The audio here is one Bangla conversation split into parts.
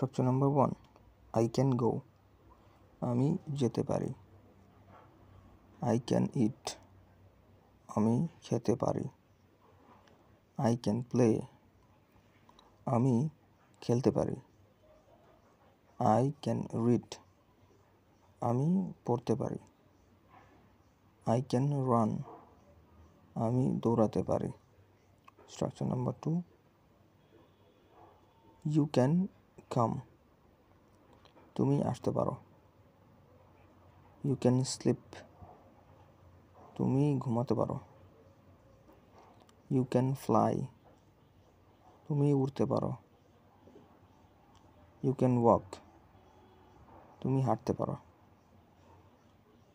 Structure number 1. I can go. আমি যেতে পারি। I can eat. আমি খেতে পারি। I can play. আমি খেলতে পারি। I can read. আমি পড়তে পারি। I can run. আমি দৌড়াতে পারি। Structure number 2. You can come. তুমি আসতে পারো। You can sleep. তুমি ঘুমাতে পারো। You can fly. তুমি উড়তে পারো। You can walk. তুমি হাঁটতে পারো।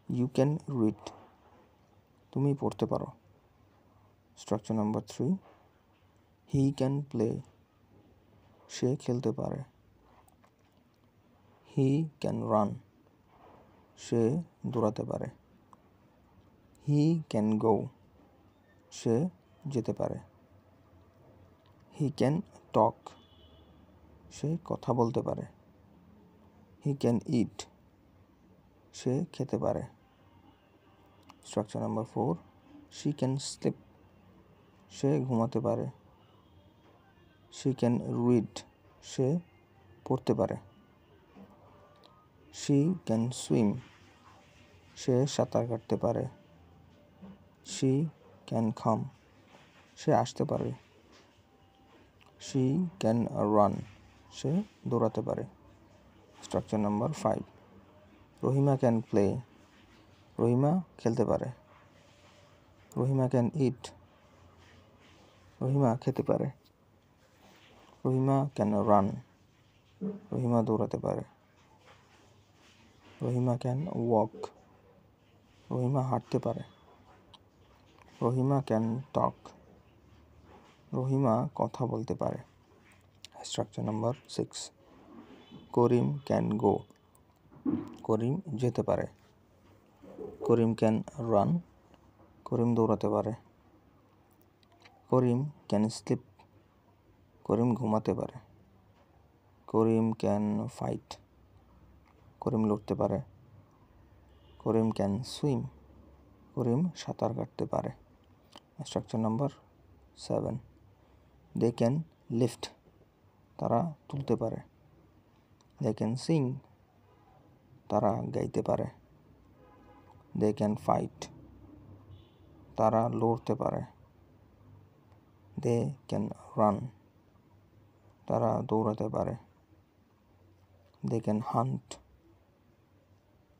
You can read. তুমি পড়তে পারো। Structure number 3. He can play. সে খেলতে পারে। He can run. সে দৌড়াতে পারে। He can go. সে যেতে পারে। He can talk. সে কথা বলতে পারে। He can eat. সে খেতে পারে। Structure number 4. She can sleep. সে ঘুমাতে পারে। She can read. সে পড়তে পারে। She can swim. সে সাঁতার কাটতে পারে। She can come. সে আসতে পারে। She can run. সে দৌড়াতে পারে। Structure number 5. Rahima can play. Rahima খেলতে পারে। Rahima can eat. রহিমা খেতে পারে। Rahima can run. রহিমা দৌড়াতে পারে। Rahima can walk. রহিমা হাঁটতে পারে। Rahima can talk. রহিমা কথা বলতে পারে। Structure number 6. Karim can go. করিম যেতে পারে। করিম can run. করিম দৌড়াতে পারে। করিম can sleep. করিম ঘুমাতে পারে। করিম can fight. করিম লড়তে পারে। করিম can swim. করিম সাঁতার কাটতে পারে। Structure number 7. They can lift. তারা তুলতে পারে। They can sing. তারা গাইতে পারে। They can fight. তারা লড়তে পারে। They can run. তারা দৌড়াতে পারে। They can hunt.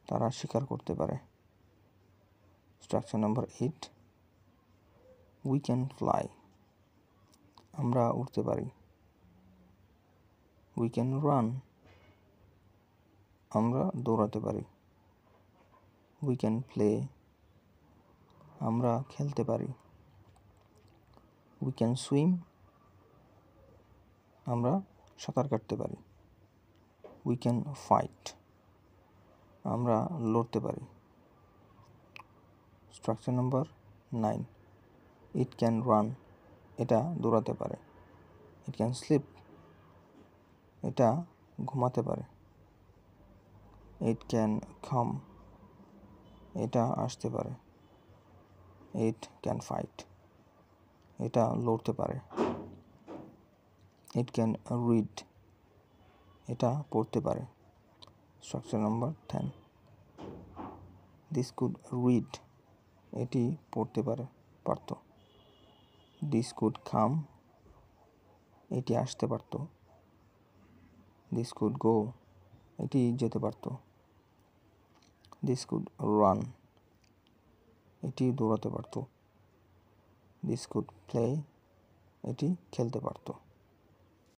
তারা শিকার করতে পারে। Structure number 8. We can fly. আমরা উড়তে পারি। We can run. আমরা দৌড়াতে পারি। We can play. আমরা খেলতে পারি। We can swim. আমরা সাঁতার কাটতে পারি। We can fight. আমরা লড়তে পারি। Structure number 9. It can run. এটা দৌড়াতে পারে। It can sleep. এটা ঘুমাতে পারে। It can come. এটা আসতে পারে। It can fight. এটা লড়তে পারে। It can read. এটা পড়তে পারে। Structure number 10. This could read. এটি পড়তে পারত। This could come. এটি আসতে পারত। This could go. এটি যেতে পারত। This could run. এটি দৌড়াতে পারত। This could play. এটি খেলতে পারত।